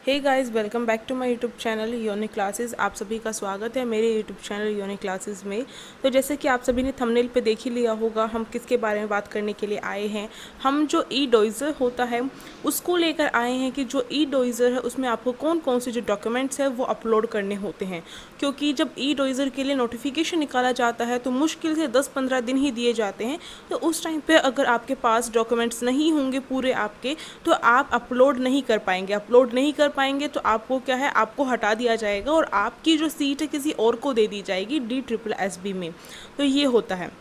Hey guys, welcome back to my YouTube channel unique classes. आप सभी का स्वागत है मेरे यूट्यूब चैनल यूनिक क्लासेस में। तो जैसे कि आप सभी ने थंबनेल पे देख ही लिया होगा, हम किसके बारे में बात करने के लिए आए हैं। हम जो ई डोइज़र होता है उसको लेकर आए हैं कि जो ई डोइज़र है उसमें आपको कौन कौन से जो डॉक्यूमेंट्स है वो अपलोड करने होते हैं। क्योंकि जब ई डोइज़र के लिए नोटिफिकेशन निकाला जाता है तो मुश्किल से 10-15 दिन ही दिए जाते हैं। तो उस टाइम पर अगर आपके पास डॉक्यूमेंट्स नहीं होंगे पूरे आपके, तो आप अपलोड नहीं कर पाएंगे तो आपको क्या है, आपको हटा दिया जाएगा और आपकी जो सीट है किसी और को दे दी जाएगी DSSB में। तो ये होता है।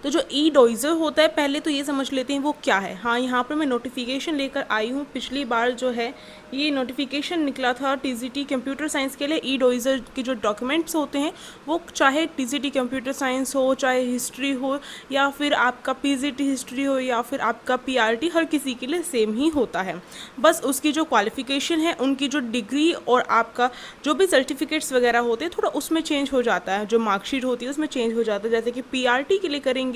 तो जो ई डोइज़र होता है, पहले तो ये समझ लेते हैं वो क्या है। हाँ, यहाँ पर मैं नोटिफिकेशन लेकर आई हूँ। पिछली बार जो है ये नोटिफिकेशन निकला था TGT कंप्यूटर साइंस के लिए। ई डोइज़र के जो डॉक्यूमेंट्स होते हैं वो चाहे TGT कंप्यूटर साइंस हो, चाहे हिस्ट्री हो, या फिर आपका PGT हिस्ट्री हो, या फिर आपका PRT, हर किसी के लिए सेम ही होता है। बस उसकी जो क्वालिफ़िकेशन है, उनकी जो डिग्री और आपका जो भी सर्टिफिकेट्स वगैरह होते हैं थोड़ा उसमें चेंज हो जाता है। जो मार्कशीट होती है उसमें चेंज हो जाता है। जैसे कि PRT के लिए करेंगे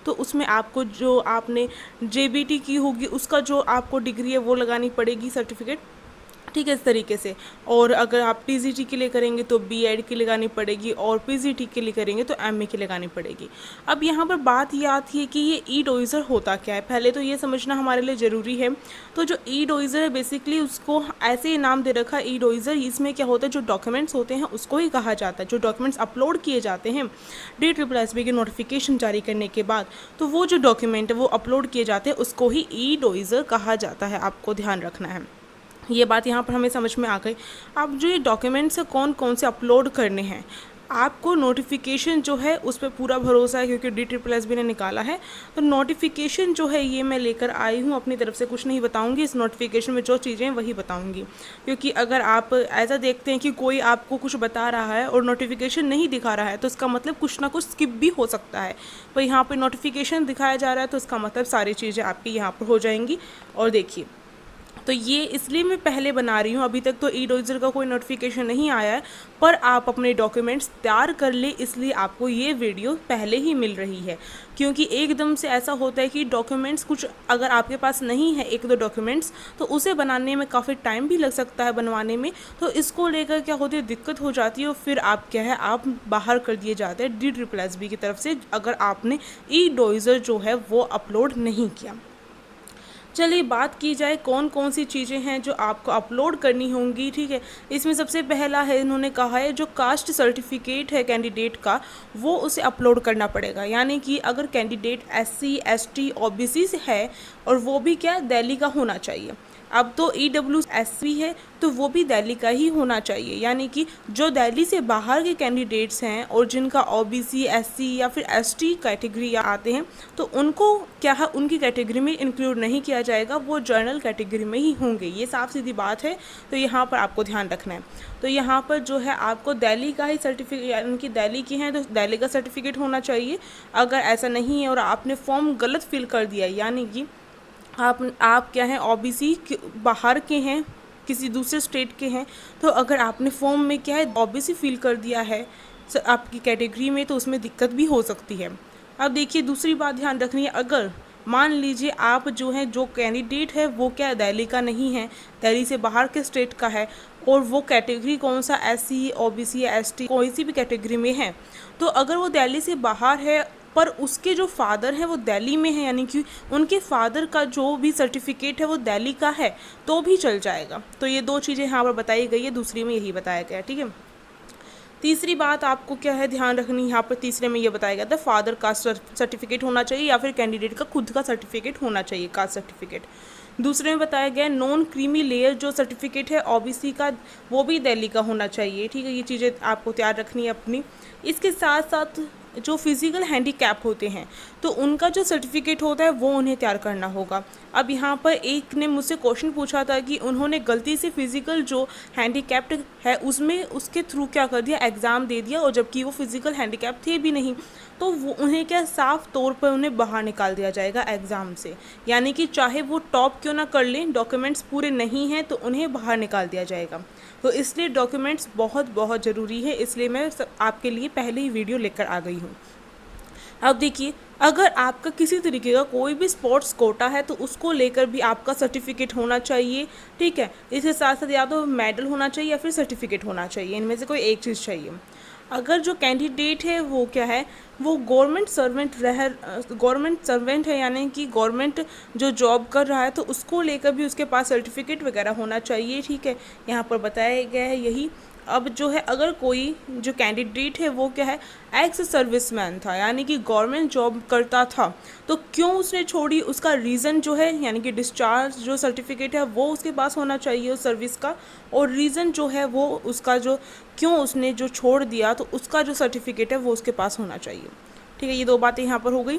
तो उसमें आपको जो आपने JBT की होगी उसका जो आपको डिग्री है वो लगानी पड़ेगी, सर्टिफिकेट, ठीक है, इस तरीके से। और अगर आप TGT के लिए करेंगे तो B.Ed की लगानी पड़ेगी, और PGT के लिए करेंगे तो MA की लगानी पड़ेगी। अब यहाँ पर बात ये आती है कि ये ई डोइज़र होता क्या है, पहले तो ये समझना हमारे लिए ज़रूरी है। तो जो ई डोइज़र है बेसिकली उसको ऐसे ही नाम दे रखा है ई डोइज़र। इसमें क्या होता है, जो डॉक्यूमेंट्स होते हैं उसको ही कहा जाता है। जो डॉक्यूमेंट्स अपलोड किए जाते हैं DSSB की नोटिफिकेशन जारी करने के बाद, तो वो जो डॉक्यूमेंट है वो अपलोड किए जाते हैं उसको ही ई डोइज़र कहा जाता है। आपको ध्यान रखना है, ये बात यहाँ पर हमें समझ में आ गई। अब जो ये डॉक्यूमेंट्स है कौन कौन से अपलोड करने हैं, आपको नोटिफिकेशन जो है उस पर पूरा भरोसा है क्योंकि DSSB ने निकाला है। तो नोटिफिकेशन जो है ये मैं लेकर आई हूँ, अपनी तरफ से कुछ नहीं बताऊँगी। इस नोटिफिकेशन में जो चीज़ें हैं वही बताऊँगी, क्योंकि अगर आप ऐसा देखते हैं कि कोई आपको कुछ बता रहा है और नोटिफिकेशन नहीं दिखा रहा है तो इसका मतलब कुछ ना कुछ स्किप भी हो सकता है। तो यहाँ पर नोटिफिकेशन दिखाया जा रहा है तो इसका मतलब सारी चीज़ें आपकी यहाँ पर हो जाएंगी। और देखिए, तो ये इसलिए मैं पहले बना रही हूँ, अभी तक तो ई डोइज़र का कोई नोटिफिकेशन नहीं आया है, पर आप अपने डॉक्यूमेंट्स तैयार कर ले इसलिए आपको ये वीडियो पहले ही मिल रही है। क्योंकि एकदम से ऐसा होता है कि डॉक्यूमेंट्स कुछ अगर आपके पास नहीं है, एक दो डॉक्यूमेंट्स, तो उसे बनाने में काफ़ी टाइम भी लग सकता है बनवाने में। तो इसको लेकर क्या होती है, दिक्कत हो जाती है और फिर आप क्या है, आप बाहर कर दिए जाते हैं DSSB की तरफ से अगर आपने ई डोइज़र जो है वो अपलोड नहीं किया। चलिए बात की जाए कौन कौन सी चीज़ें हैं जो आपको अपलोड करनी होंगी, ठीक है। इसमें सबसे पहला है, इन्होंने कहा है जो कास्ट सर्टिफिकेट है कैंडिडेट का वो उसे अपलोड करना पड़ेगा। यानी कि अगर कैंडिडेट SC ST OBC से है और वो भी क्या दिल्ली का होना चाहिए। अब तो EWS है तो वो भी दिल्ली का ही होना चाहिए। यानी कि जो दिल्ली से बाहर के कैंडिडेट्स हैं और जिनका OBC SC या फिर ST कैटेगरी आते हैं तो उनको क्या है, उनकी कैटेगरी में इंक्लूड नहीं किया जाएगा, वो जनरल कैटेगरी में ही होंगे। ये साफ सीधी बात है, तो यहाँ पर आपको ध्यान रखना है। तो यहाँ पर जो है आपको दिल्ली का ही सर्टिफिकेट, यानी कि दिल्ली की हैं तो दिल्ली का सर्टिफिकेट होना चाहिए। अगर ऐसा नहीं है और आपने फॉर्म गलत फिल कर दिया, यानी कि आप क्या हैं OBC बाहर के हैं, किसी दूसरे स्टेट के हैं, तो अगर आपने फॉर्म में क्या है OBC फिल कर दिया है आपकी कैटेगरी में तो उसमें दिक्कत भी हो सकती है। अब देखिए दूसरी बात ध्यान रखनी है, अगर मान लीजिए आप जो है, जो कैंडिडेट है वो क्या दिल्ली का नहीं है, दिल्ली से बाहर के स्टेट का है, और वो कैटेगरी कौन सा SC OBC या ST कोई सी भी कैटेगरी में है, तो अगर वो दिल्ली से बाहर है पर उसके जो फादर हैं वो दिल्ली में है, यानी कि उनके फादर का जो भी सर्टिफिकेट है वो दिल्ली का है, तो भी चल जाएगा। तो ये दो चीज़ें यहाँ पर बताई गई है, दूसरी में यही बताया गया है, ठीक है। तीसरी बात आपको क्या है ध्यान रखनी, यहाँ पर तीसरे में ये बताया गया था फादर कास्ट सर्टिफिकेट होना चाहिए या फिर कैंडिडेट का खुद का सर्टिफिकेट होना चाहिए, कास्ट सर्टिफिकेट। दूसरे में बताया गया नॉन क्रीमी लेयर जो सर्टिफिकेट है OBC का वो भी दिल्ली का होना चाहिए, ठीक है। ये चीज़ें आपको तैयार रखनी है अपनी। इसके साथ साथ जो फिज़िकल हैंडीकैप होते हैं तो उनका जो सर्टिफिकेट होता है वो उन्हें तैयार करना होगा। अब यहाँ पर एक ने मुझसे क्वेश्चन पूछा था कि उन्होंने गलती से फिज़िकल जो हैंडीकैप्ड है उसमें उसके थ्रू क्या कर दिया, एग्ज़ाम दे दिया, और जबकि वो फिज़िकल हैंडीकैप थे भी नहीं, तो वो उन्हें क्या साफ तौर पर उन्हें बाहर निकाल दिया जाएगा एग्ज़ाम से। यानी कि चाहे वो टॉप क्यों ना कर लें, डॉक्यूमेंट्स पूरे नहीं हैं तो उन्हें बाहर निकाल दिया जाएगा। तो इसलिए डॉक्यूमेंट्स बहुत बहुत ज़रूरी है, इसलिए मैं आपके लिए पहले ही वीडियो लेकर आ गई हूँ। अब देखिए, अगर आपका किसी तरीके का कोई भी स्पोर्ट्स कोटा है तो उसको लेकर भी आपका सर्टिफिकेट होना चाहिए, ठीक है। इसके साथ साथ या तो मेडल होना चाहिए या फिर सर्टिफिकेट होना चाहिए, इनमें से कोई एक चीज़ चाहिए। अगर जो कैंडिडेट है वो क्या है, वो गवर्नमेंट सर्वेंट है, यानी कि गवर्नमेंट जो जॉब कर रहा है, तो उसको लेकर भी उसके पास सर्टिफिकेट वगैरह होना चाहिए, ठीक है। यहाँ पर बताया गया है यही। अब जो है, अगर कोई जो कैंडिडेट है वो क्या है, एक्स सर्विसमैन था, यानी कि गवर्नमेंट जॉब करता था, तो क्यों उसने छोड़ी, उसका रीज़न जो है, यानी कि डिस्चार्ज जो सर्टिफिकेट है वो उसके पास होना चाहिए उस सर्विस का, और रीज़न जो है वो उसका जो क्यों उसने जो छोड़ दिया, तो उसका जो सर्टिफिकेट है वो उसके पास होना चाहिए, ठीक है। ये दो बातें यहाँ पर हो गई,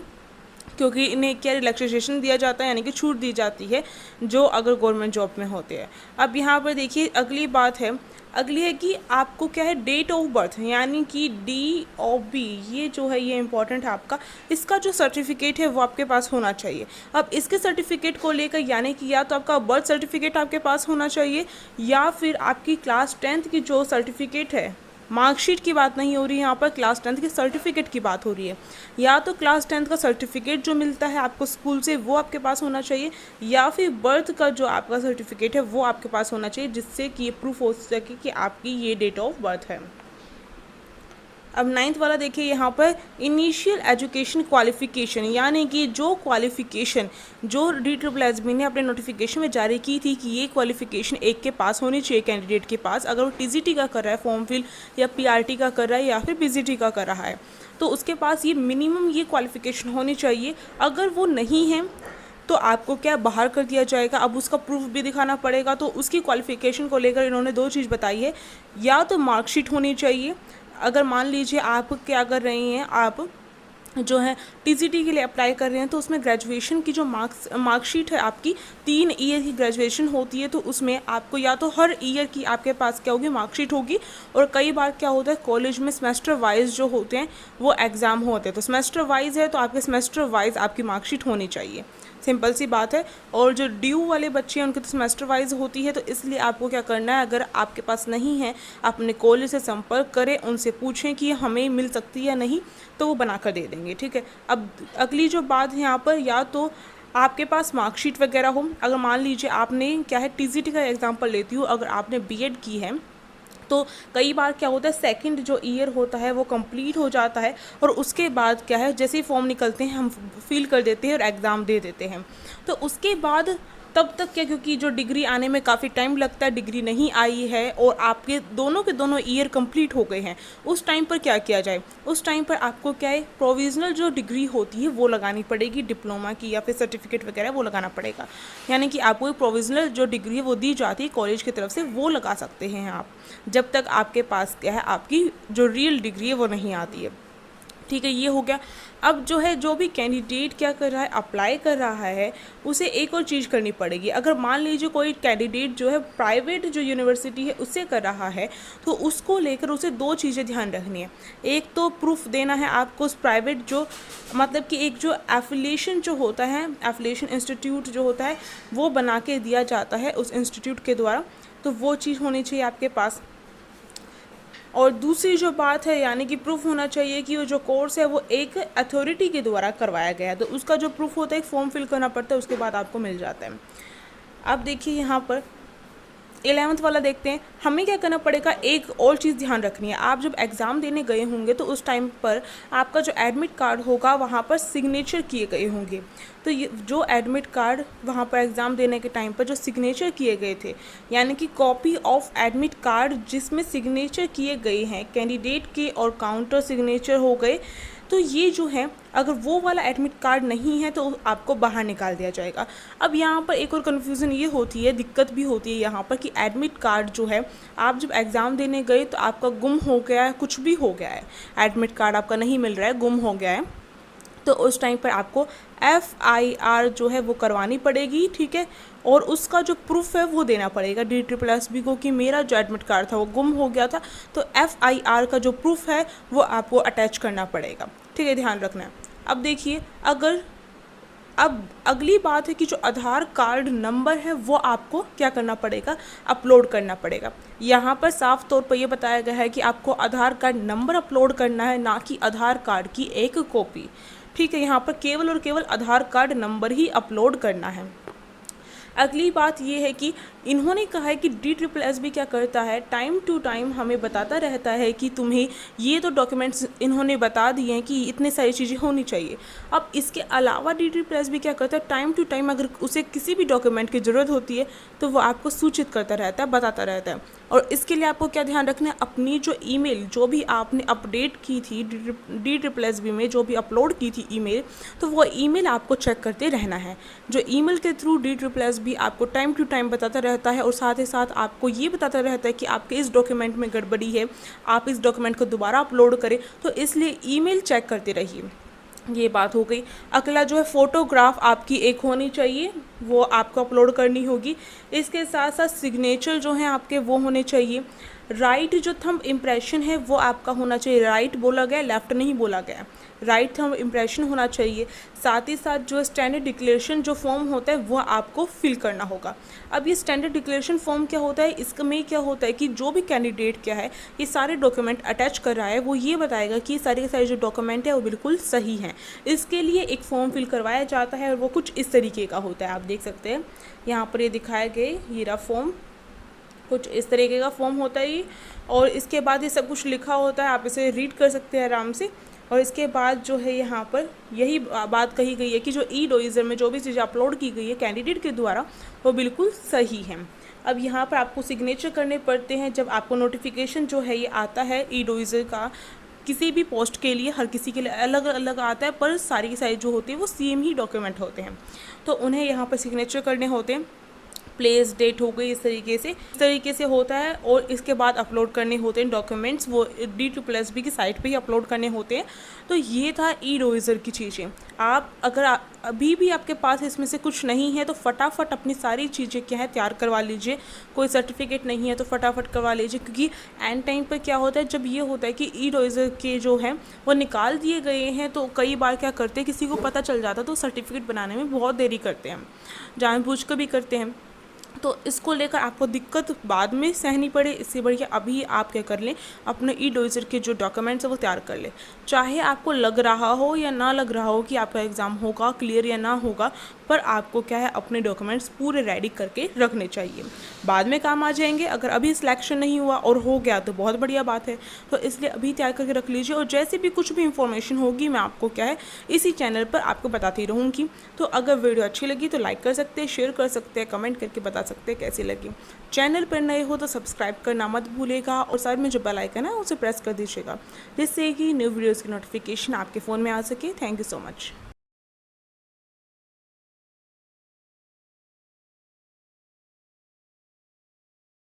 क्योंकि इन्हें क्या रिलैक्सेशन दिया जाता है, यानी कि छूट दी जाती है जो अगर गवर्नमेंट जॉब में होते हैं। अब यहाँ पर देखिए अगली बात है, अगली है कि आपको क्या है, डेट ऑफ बर्थ, यानी कि DOB, ये जो है ये इंपॉर्टेंट है आपका, इसका जो सर्टिफिकेट है वो आपके पास होना चाहिए। अब इसके सर्टिफिकेट को लेकर, यानी कि या तो आपका बर्थ सर्टिफिकेट आपके पास होना चाहिए, या फिर आपकी क्लास 10th की जो सर्टिफिकेट है, मार्कशीट की बात नहीं हो रही है यहाँ पर, क्लास 10th के सर्टिफिकेट की बात हो रही है। या तो क्लास 10th का सर्टिफिकेट जो मिलता है आपको स्कूल से वो आपके पास होना चाहिए, या फिर बर्थ का जो आपका सर्टिफिकेट है वो आपके पास होना चाहिए, जिससे कि ये प्रूफ हो सके कि आपकी ये डेट ऑफ बर्थ है। अब 9th वाला देखिए यहाँ पर, इनिशियल एजुकेशन क्वालिफ़िकेशन, यानी कि जो क्वालिफ़िकेशन जो DSSB ने अपने नोटिफिकेशन में जारी की थी कि ये क्वालिफ़िकेशन एक के पास होनी चाहिए कैंडिडेट के पास, अगर वो TGT का कर रहा है फॉर्म फिल, या PRT का कर रहा है, या फिर PGT का कर रहा है, तो उसके पास ये मिनिमम ये क्वालिफ़िकेशन होनी चाहिए। अगर वो नहीं है तो आपको क्या बाहर कर दिया जाएगा। अब उसका प्रूफ भी दिखाना पड़ेगा, तो उसकी क्वालिफ़िकेशन को लेकर इन्होंने दो चीज़ बताई है, या तो मार्कशीट होनी चाहिए, अगर मान लीजिए आप क्या कर रही हैं, आप जो है TGT के लिए अप्लाई कर रहे हैं, तो उसमें ग्रेजुएशन की जो मार्कशीट है आपकी, 3 ईयर की ग्रेजुएशन होती है, तो उसमें आपको या तो हर ईयर की आपके पास क्या होगी, मार्कशीट होगी, और कई बार क्या होता है कॉलेज में सेमेस्टर वाइज जो होते हैं वो एग्ज़ाम होते हैं, तो सेमेस्टर वाइज है तो आपके सेमेस्टर वाइज आपकी मार्कशीट होनी चाहिए, सिंपल सी बात है। और जो ड्यू वाले बच्चे हैं उनकी तो सेमेस्टर वाइज होती है, तो इसलिए आपको क्या करना है, अगर आपके पास नहीं है अपने कॉलेज से संपर्क करें, उनसे पूछें कि हमें मिल सकती है या नहीं, तो वो बना कर दे देंगे, ठीक है। अब अगली जो बात है यहाँ पर, या तो आपके पास मार्कशीट वगैरह हो, अगर मान लीजिए आपने क्या है, TGT का एग्जाम्पल लेती हूँ, अगर आपने B.Ed की है, तो कई बार क्या होता है सेकंड जो ईयर होता है वो कंप्लीट हो जाता है, और उसके बाद क्या है, जैसे ही फॉर्म निकलते हैं हम फिल कर देते हैं और एग्ज़ाम दे देते हैं, तो उसके बाद तब तक क्या, क्योंकि जो डिग्री आने में काफ़ी टाइम लगता है, डिग्री नहीं आई है और आपके दोनों के दोनों ईयर कंप्लीट हो गए हैं, उस टाइम पर क्या किया जाए, उस टाइम पर आपको क्या है, प्रोविज़नल जो डिग्री होती है वो लगानी पड़ेगी, डिप्लोमा की या फिर सर्टिफिकेट वगैरह वो लगाना पड़ेगा, यानी कि आपको प्रोविज़नल जो डिग्री है वो दी जाती है कॉलेज की तरफ से, वो लगा सकते हैं आप, जब तक आपके पास क्या है, आपकी जो रियल डिग्री है वो नहीं आती है, ठीक है। ये हो गया। अब जो है, जो भी कैंडिडेट क्या कर रहा है, अप्लाई कर रहा है, उसे एक और चीज़ करनी पड़ेगी। अगर मान लीजिए कोई कैंडिडेट जो है प्राइवेट जो यूनिवर्सिटी है उससे कर रहा है, तो उसको लेकर उसे दो चीज़ें ध्यान रखनी है। एक तो प्रूफ देना है आपको उस प्राइवेट जो, मतलब कि एक जो एफिलिएशन जो होता है, एफिलिएशन इंस्टीट्यूट जो होता है वो बना के दिया जाता है उस इंस्टीट्यूट के द्वारा, तो वो चीज़ होनी चाहिए आपके पास। और दूसरी जो बात है, यानी कि प्रूफ होना चाहिए कि वो जो कोर्स है वो एक अथॉरिटी के द्वारा करवाया गया है, तो उसका जो प्रूफ होता है, एक फॉर्म फिल करना पड़ता है, उसके बाद आपको मिल जाता है। अब देखिए यहाँ पर 11th वाला देखते हैं, हमें क्या करना पड़ेगा, एक और चीज़ ध्यान रखनी है, आप जब एग्ज़ाम देने गए होंगे तो उस टाइम पर आपका जो एडमिट कार्ड होगा वहाँ पर सिग्नेचर किए गए होंगे, तो ये जो एडमिट कार्ड वहाँ पर एग्ज़ाम देने के टाइम पर जो सिग्नेचर किए गए थे, यानी कि कॉपी ऑफ एडमिट कार्ड जिसमें सिग्नेचर किए गए हैं कैंडिडेट के और काउंटर सिग्नेचर हो गए, तो ये जो है अगर वो वाला एडमिट कार्ड नहीं है तो आपको बाहर निकाल दिया जाएगा। अब यहाँ पर एक और कन्फ्यूज़न ये होती है, दिक्कत भी होती है यहाँ पर कि एडमिट कार्ड जो है, आप जब एग्ज़ाम देने गए तो आपका गुम हो गया है, कुछ भी हो गया है, एडमिट कार्ड आपका नहीं मिल रहा है, गुम हो गया है, तो उस टाइम पर आपको FIR जो है वो करवानी पड़ेगी, ठीक है, और उसका जो प्रूफ है वो देना पड़ेगा DSSB को कि मेरा जो एडमिट कार्ड था वो गुम हो गया था, तो FIR का जो प्रूफ है वो आपको अटैच करना पड़ेगा, ठीक है, ध्यान रखना है। अब देखिए, अगर अब अगली बात है कि जो आधार कार्ड नंबर है वो आपको क्या करना पड़ेगा, अपलोड करना पड़ेगा। यहाँ पर साफ तौर पर यह बताया गया है कि आपको आधार कार्ड नंबर अपलोड करना है, ना कि आधार कार्ड की एक कॉपी। ठीक है, यहाँ पर केवल और केवल आधार कार्ड नंबर ही अपलोड करना है। अगली बात ये है कि इन्होंने कहा है कि DSSS क्या करता है, टाइम टू टाइम हमें बताता रहता है कि तुम्हें ये तो डॉक्यूमेंट्स इन्होंने बता दिए हैं कि इतने सारी चीज़ें होनी चाहिए। अब इसके अलावा DSSS क्या करता है, टाइम टू टाइम अगर उसे किसी भी डॉक्यूमेंट की ज़रूरत होती है तो वो आपको सूचित करता रहता है, बताता रहता है। और इसके लिए आपको क्या ध्यान रखना है, अपनी जो ईमेल जो भी आपने अपडेट की थी DSSS में, जो भी अपलोड की थी ईमेल, तो वो ईमेल आपको चेक करते रहना है। जो ईमेल के थ्रू DSSS भी आपको टाइम टू टाइम बताता रहता है और साथ ही साथ आपको ये बताता रहता है कि आपके इस डॉक्यूमेंट में गड़बड़ी है, आप इस डॉक्यूमेंट को दोबारा अपलोड करें, तो इसलिए ईमेल चेक करते रहिए। ये बात हो गई। अगला जो है, फ़ोटोग्राफ आपकी एक होनी चाहिए, वो आपको अपलोड करनी होगी। इसके साथ साथ सिग्नेचर जो हैं आपके वो होने चाहिए। राइट जो थंब इम्प्रेशन है वो आपका होना चाहिए, राइट बोला गया, लेफ़्ट नहीं बोला गया, राइट थंब इम्प्रेशन होना चाहिए। साथ ही साथ जो स्टैंडर्ड डिक्लेरेशन जो फॉर्म होता है वो आपको फिल करना होगा। अब ये स्टैंडर्ड डिक्लेरेशन फॉर्म क्या होता है, इसमें क्या होता है कि जो भी कैंडिडेट क्या है ये सारे डॉक्यूमेंट अटैच कर रहा है, वो ये बताएगा कि सारे के सारे जो डॉक्यूमेंट है वो बिल्कुल सही हैं। इसके लिए एक फॉर्म फिल करवाया जाता है और वो कुछ इस तरीके का होता है, आप देख सकते हैं यहाँ पर ये दिखाए गए, ये रहा फॉर्म, कुछ इस तरीके का फॉर्म होता है ये। और इसके बाद ये सब कुछ लिखा होता है, आप इसे रीड कर सकते हैं आराम से। और इसके बाद जो है यहाँ पर यही बात कही गई है कि जो DSSS में जो भी चीज़ें अपलोड की गई है कैंडिडेट के द्वारा वो बिल्कुल सही है। अब यहाँ पर आपको सिग्नेचर करने पड़ते हैं जब आपको नोटिफिकेशन जो है ये आता है DSSS का, किसी भी पोस्ट के लिए हर किसी के लिए अलग अलग आता है, पर सारी की सारी जो होती है वो सेम ही डॉक्यूमेंट होते हैं, तो उन्हें यहाँ पर सिग्नेचर करने होते हैं। प्लेस डेट हो गई, इस तरीके से होता है। और इसके बाद अपलोड करने होते हैं डॉक्यूमेंट्स, वो DSSS की साइट पे ही अपलोड करने होते हैं। तो ये था DSSS की चीज़ें। आप अगर अभी भी आपके पास इसमें से कुछ नहीं है तो फटाफट अपनी सारी चीज़ें क्या है तैयार करवा लीजिए। कोई सर्टिफिकेट नहीं है तो फटाफट करवा लीजिए, क्योंकि एंड टाइम पर क्या होता है, जब ये होता है कि DSSS के जो हैं वो निकाल दिए गए हैं, तो कई बार क्या करते हैं, किसी को पता चल जाता तो सर्टिफिकेट बनाने में बहुत देरी करते हैं, जानबूझ कर भी करते हैं। तो इसको लेकर आपको दिक्कत बाद में सहनी पड़े, इससे बढ़िया अभी आप क्या कर लें, अपने DSSS के जो डॉक्यूमेंट्स है वो तैयार कर लें। चाहे आपको लग रहा हो या ना लग रहा हो कि आपका एग्ज़ाम होगा क्लियर या ना होगा, पर आपको क्या है अपने डॉक्यूमेंट्स पूरे रेडी करके रखने चाहिए, बाद में काम आ जाएंगे। अगर अभी सिलेक्शन नहीं हुआ और हो गया तो बहुत बढ़िया बात है, तो इसलिए अभी तैयार करके रख लीजिए। और जैसे भी कुछ भी इंफॉर्मेशन होगी मैं आपको क्या है इसी चैनल पर आपको बताती रहूँगी। तो अगर वीडियो अच्छी लगी तो लाइक कर सकते हैं, शेयर कर सकते हैं, कमेंट करके बता सकते हैं कैसी लगी। चैनल पर नए हो तो सब्सक्राइब करना मत भूलिएगा और साइड में जो बेल आइकन है उसे प्रेस कर दीजिएगा, जिससे कि न्यू वीडियोज़ की नोटिफिकेशन आपके फ़ोन में आ सके। Thank you so much.